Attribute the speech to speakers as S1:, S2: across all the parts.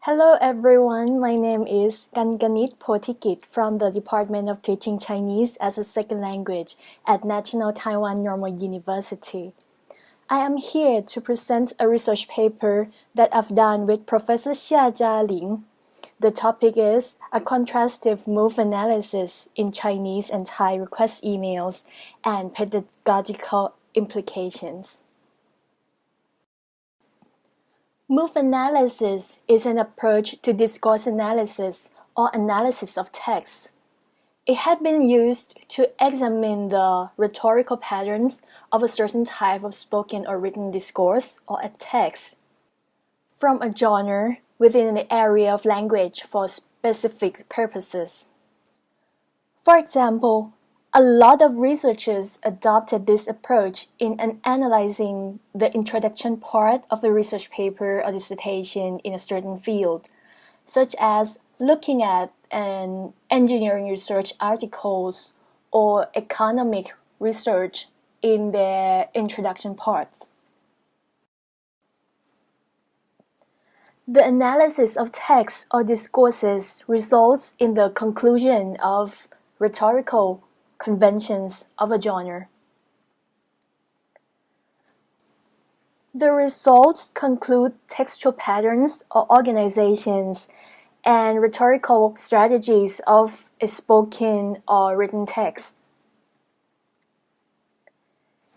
S1: Hello everyone, my name is Ganganit Pothikit from the Department of Teaching Chinese as a Second Language at National Taiwan Normal University. I am here to present a research paper that I've done with Professor Hsieh Ling. The topic is a contrastive move analysis in Chinese and Thai request emails and pedagogical implications. Move analysis is an approach to discourse analysis or analysis of text. It had been used to examine the rhetorical patterns of a certain type of spoken or written discourse or a text from a genre within an area of language for specific purposes. For example, a lot of researchers adopted this approach in analyzing the introduction part of a research paper or dissertation in a certain field, such as looking at an engineering research articles or economic research in their introduction parts. The analysis of texts or discourses results in the conclusion of rhetorical conventions of a genre. The results conclude textual patterns or organizations and rhetorical strategies of a spoken or written text.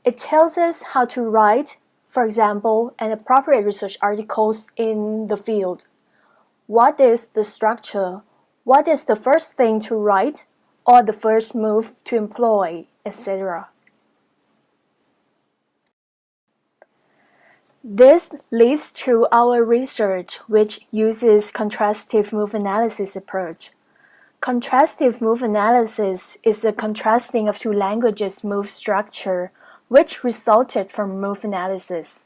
S1: It tells us how to write, for example, an appropriate research articles in the field. What is the structure? What is the first thing to write? Or the first move to employ, etc. This leads to our research, which uses contrastive move analysis approach. Contrastive move analysis is the contrasting of two languages' move structure, which resulted from move analysis.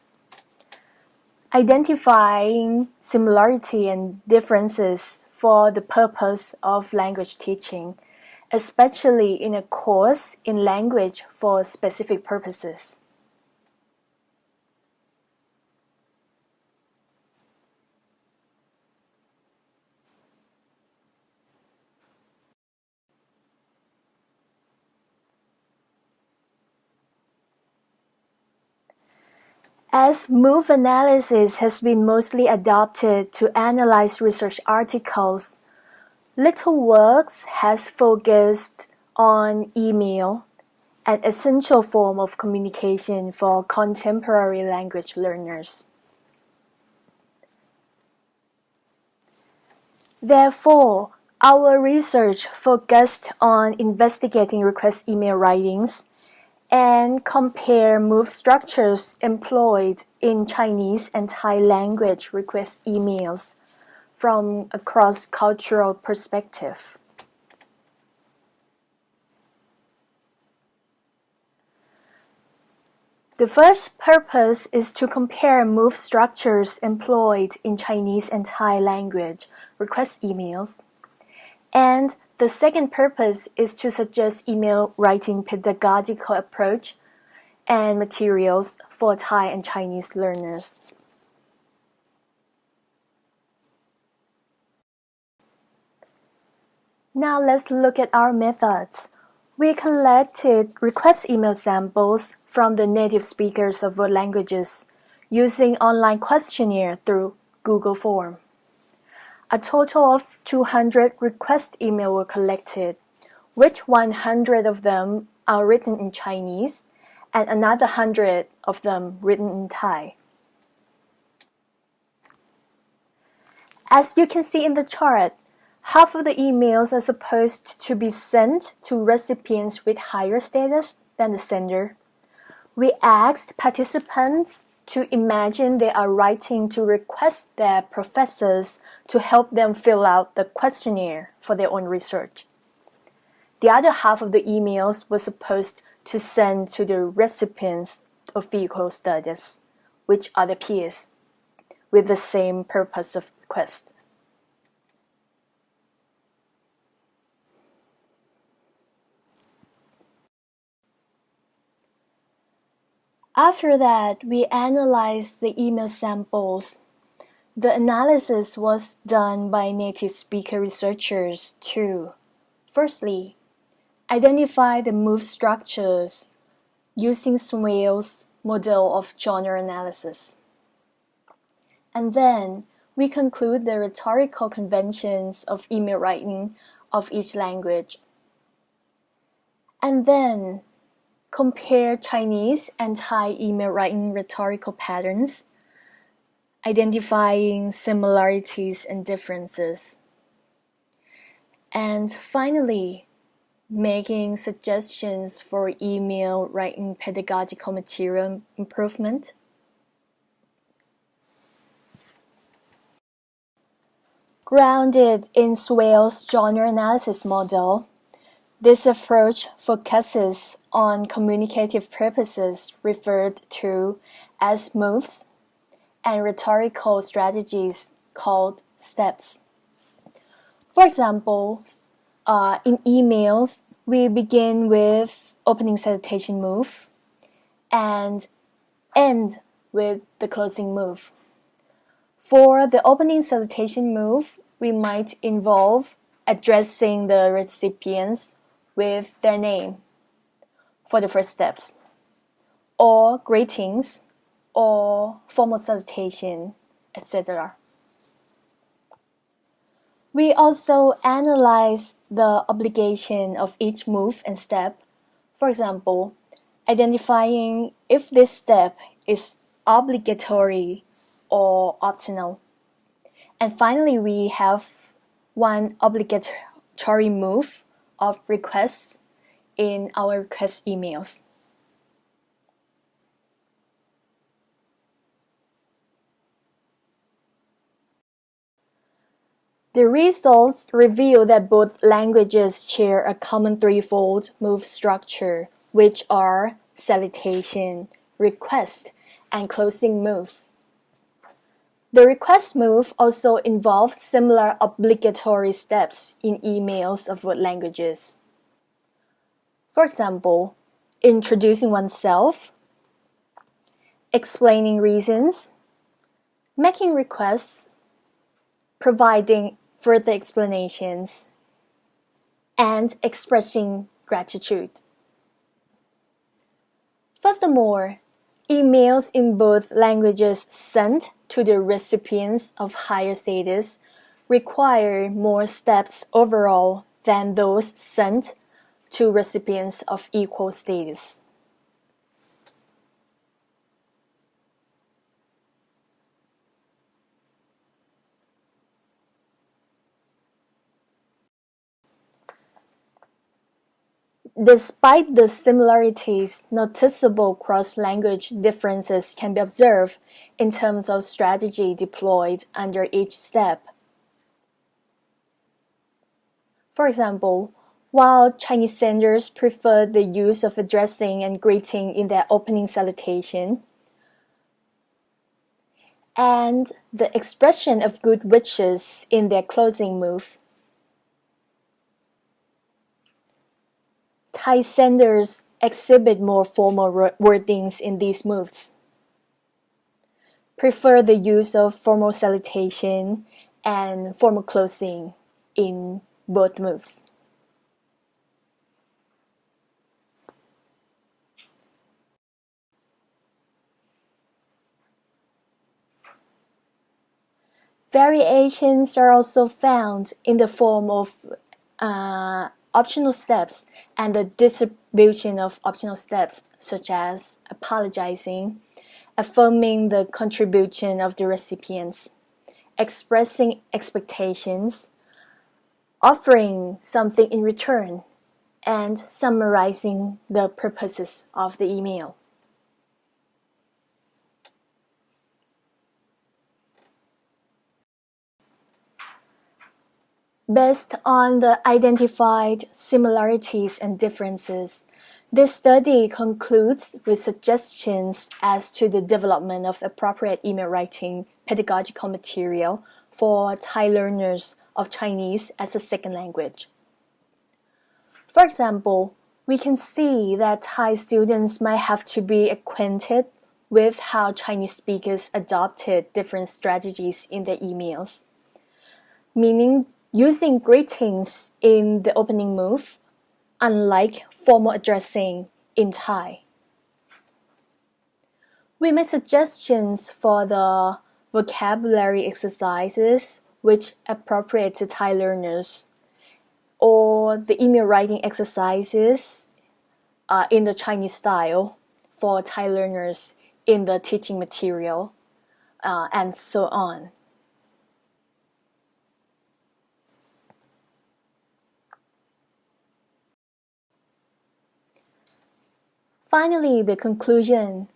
S1: Identifying similarity and differences for the purpose of language teaching, especially in a course in language for specific purposes. As move analysis has been mostly adopted to analyze research articles, Little Works has focused on email, an essential form of communication for contemporary language learners. Therefore, our research focused on investigating request email writings and compare move structures employed in Chinese and Thai language request emails from a cross-cultural perspective. The first purpose is to compare move structures employed in Chinese and Thai language request emails, and the second purpose is to suggest email writing pedagogical approach and materials for Thai and Chinese learners. Now let's look at our methods. We collected request email samples from the native speakers of both languages using online questionnaire through Google Form. A total of 200 request emails were collected, which 100 of them are written in Chinese and another 100 of them written in Thai. As you can see in the chart, half of the emails are supposed to be sent to recipients with higher status than the sender. We asked participants to imagine they are writing to request their professors to help them fill out the questionnaire for their own research. The other half of the emails were supposed to send to the recipients of vehicle studies, which are the peers, with the same purpose of request. After that, we analyzed the email samples The analysis was done by native speaker researchers to, firstly, identify the move structures using Swales' model of genre analysis. And then we conclude the rhetorical conventions of email writing of each language. And then compare Chinese and Thai email writing rhetorical patterns, identifying similarities and differences. And finally, making suggestions for email writing pedagogical material improvement. Grounded in Swales' genre analysis model, this approach focuses on communicative purposes referred to as moves and rhetorical strategies called steps. For example, in emails, we begin with opening salutation move and end with the closing move. For the opening salutation move, we might involve addressing the recipients with their name for the first steps, or greetings, or formal salutation, etc. We also analyze the obligation of each move and step, for example, identifying if this step is obligatory or optional. And finally, we have one obligatory move of requests in our request emails. The results reveal that both languages share a common threefold move structure, which are salutation, request, and closing move. The request move also involves similar obligatory steps in emails of both languages. For example, introducing oneself, explaining reasons, making requests, providing further explanations, and expressing gratitude. Furthermore, emails in both languages sent to the recipients of higher status require more steps overall than those sent to recipients of equal status. Despite the similarities, noticeable cross-language differences can be observed in terms of strategy deployed under each step. For example, while Chinese senders prefer the use of addressing and greeting in their opening salutation, and the expression of good wishes in their closing move, Thai senders exhibit more formal wordings in these moves, prefer the use of formal salutation and formal closing in both moves. Variations are also found in the form of optional steps and the distribution of optional steps, such as apologizing, affirming the contribution of the recipients, expressing expectations, offering something in return, and summarizing the purposes of the email. Based on the identified similarities and differences, this study concludes with suggestions as to the development of appropriate email writing pedagogical material for Thai learners of Chinese as a second language. For example, we can see that Thai students might have to be acquainted with how Chinese speakers adopted different strategies in their emails, meaning using greetings in the opening move, unlike formal addressing in Thai. We made suggestions for the vocabulary exercises which appropriate to Thai learners, or the email writing exercises in the Chinese style for Thai learners in the teaching material, and so on. Finally, the conclusion.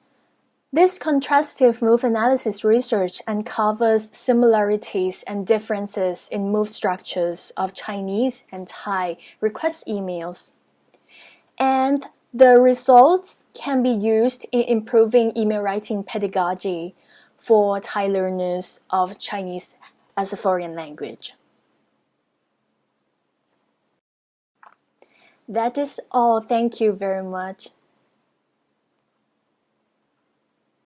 S1: This contrastive move analysis research uncovers similarities and differences in move structures of Chinese and Thai request emails. And the results can be used in improving email writing pedagogy for Thai learners of Chinese as a foreign language. That is all. Thank you very much.